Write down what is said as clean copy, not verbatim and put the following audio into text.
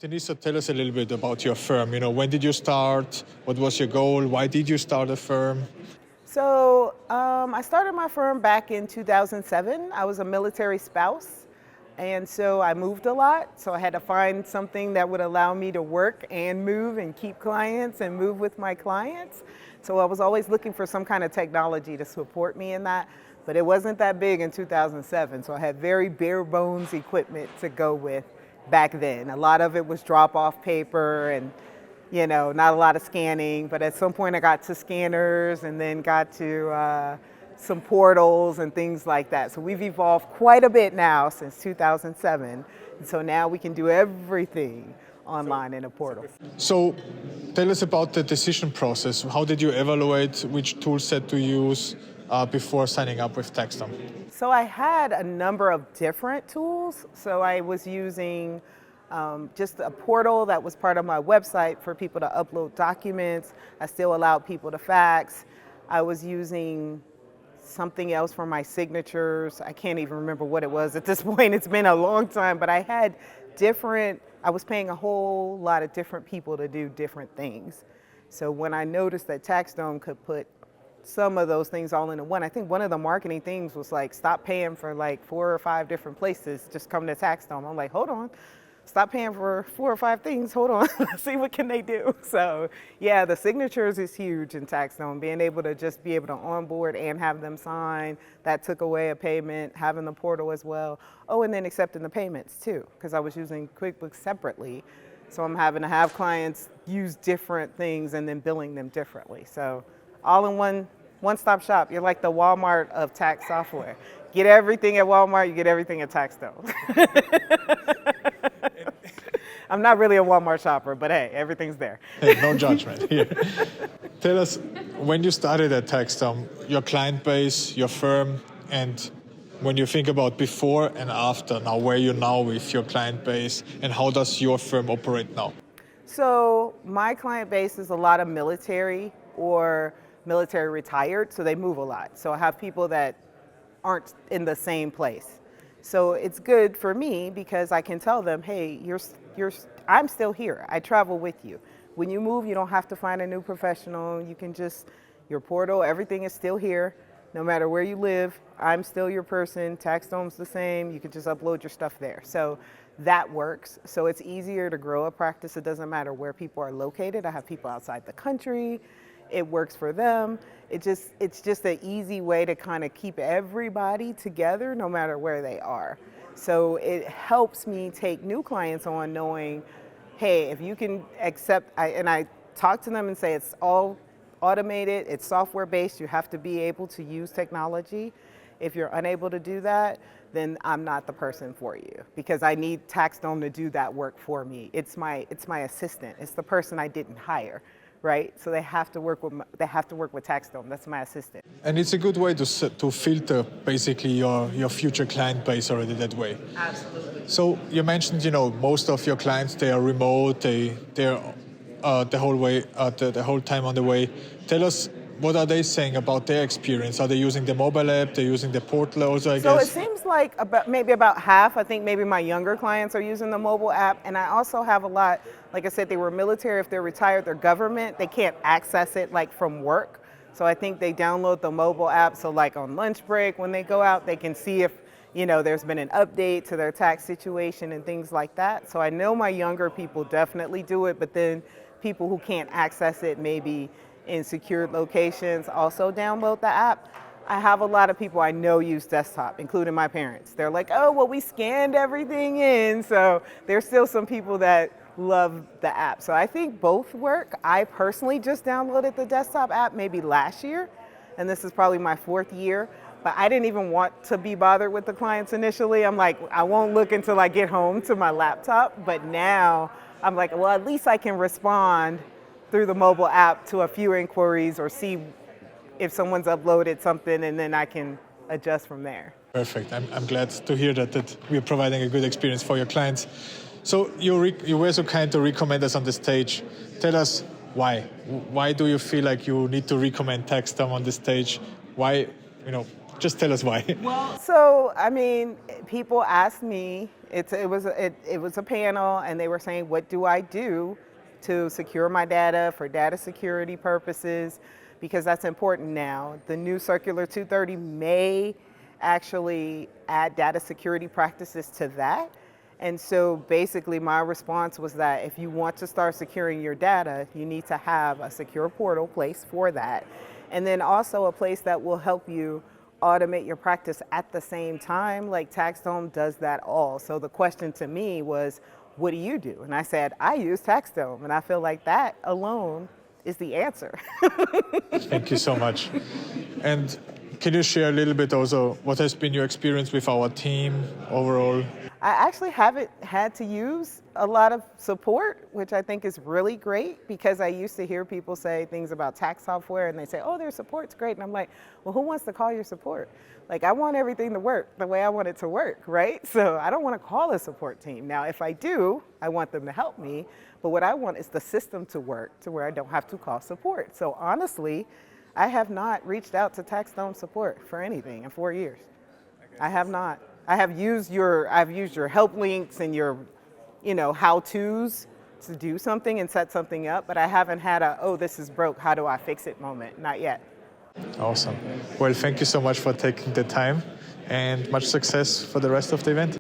Tynisa, tell us a little bit about your firm. When did you start? What was your goal? Why did you start a firm? So I started my firm back in 2007. I was a military spouse, and so I moved a lot. So I had to find something that would allow me to work and move and keep clients and move with my clients. So I was always looking for some kind of technology to support me in that, but it wasn't that big in 2007. So I had very bare bones equipment to go with back then. A lot of it was drop-off paper and not a lot of scanning, but at some point I got to scanners and then got to some portals and things like that. So we've evolved quite a bit now since 2007. And so now we can do everything online in a portal. So tell us about the decision process. How did you evaluate which tool set to use before signing up with TaxDome? So I had a number of different tools. So I was using just a portal that was part of my website for people to upload documents. I still allowed people to fax. I was using something else for my signatures. I can't even remember what it was at this point. It's been a long time, but I was paying a whole lot of different people to do different things. So when I noticed that TaxDome could put some of those things all into one, I think one of the marketing things was like, stop paying for like 4 or 5 different places, just come to TaxDome. I'm like, hold on. Stop paying for 4 or 5 things. Hold on, see what can they do. So yeah, the signatures is huge in TaxDome. Being able to just be able to onboard and have them sign, that took away a payment, having the portal as well. Oh, and then accepting the payments too, because I was using QuickBooks separately. So I'm having to have clients use different things and then billing them differently. So all in one-stop shop. You're like the Walmart of tax software. Get everything at Walmart, you get everything at TaxDome. I'm not really a Walmart shopper, but hey, everything's there. Hey, no judgment here. Tell us, when you started at TaxDome, your client base, your firm, and when you think about before and after, now where you're now with your client base, and how does your firm operate now? So my client base is a lot of military or military retired, so they move a lot. So I have people that aren't in the same place. So it's good for me because I can tell them, hey, I'm still here. I travel with you. When you move, you don't have to find a new professional. You can your portal, everything is still here. No matter where you live, I'm still your person. TaxDome's the same. You can just upload your stuff there. So that works. So it's easier to grow a practice. It doesn't matter where people are located. I have people outside the country. It works for them. It's just an easy way to kind of keep everybody together no matter where they are. So it helps me take new clients on knowing, hey, if you can accept, and I talk to them and say it's all automated, it's software based, you have to be able to use technology. If you're unable to do that, then I'm not the person for you because I need TaxDome to do that work for me. It's my assistant. It's the person I didn't hire. Right, so they have to work with TaxDome. That's my assistant. And it's a good way to filter basically your future client base already that way. Absolutely. So you mentioned, most of your clients, they are remote. They're the whole time on the way. Tell us, what are they saying about their experience? Are they using the mobile app? They're using the portal also, I guess? So it seems like maybe about half. I think maybe my younger clients are using the mobile app. And I also have a lot, like I said, they were military. If they're retired, they're government. They can't access it like from work. So I think they download the mobile app. So like on lunch break, when they go out, they can see if, there's been an update to their tax situation and things like that. So I know my younger people definitely do it, but then people who can't access it maybe in secured locations also download the app. I have a lot of people I know use desktop, including my parents. They're like, oh, well, we scanned everything in. So there's still some people that love the app. So I think both work. I personally just downloaded the desktop app maybe last year, and this is probably my 4th year. But I didn't even want to be bothered with the clients initially. I'm like, I won't look until I get home to my laptop. But now I'm like, well, at least I can respond through the mobile app to a few inquiries or see if someone's uploaded something, and then I can adjust from there. Perfect. I'm glad to hear that we're providing a good experience for your clients. So you were so kind to recommend us on the stage. Tell us why. Why do you feel like you need to recommend TaxDome on the stage? Why, just tell us why. So, people ask me, It was a panel, and they were saying, what do I do to secure my data for data security purposes? Because that's important now. The new Circular 230 may actually add data security practices to that. And so basically my response was that if you want to start securing your data, you need to have a secure portal place for that. And then also a place that will help you automate your practice at the same time, like TaxDome does that all. So the question to me was, what do you do? And I said, I use TaxDome, and I feel like that alone is the answer. Thank you so much. And can you share a little bit also what has been your experience with our team overall? I actually haven't had to use a lot of support, which I think is really great, because I used to hear people say things about tax software and they say, oh, their support's great. And I'm like, well, who wants to call your support? Like, I want everything to work the way I want it to work, right? So I don't want to call a support team. Now, if I do, I want them to help me. But what I want is the system to work to where I don't have to call support. So honestly, I have not reached out to TaxDome support for anything in 4 years. I have not. I've used your help links and your, how-tos to do something and set something up, but I haven't had a, oh, this is broke, how do I fix it moment? Not yet. Awesome. Well, thank you so much for taking the time, and much success for the rest of the event.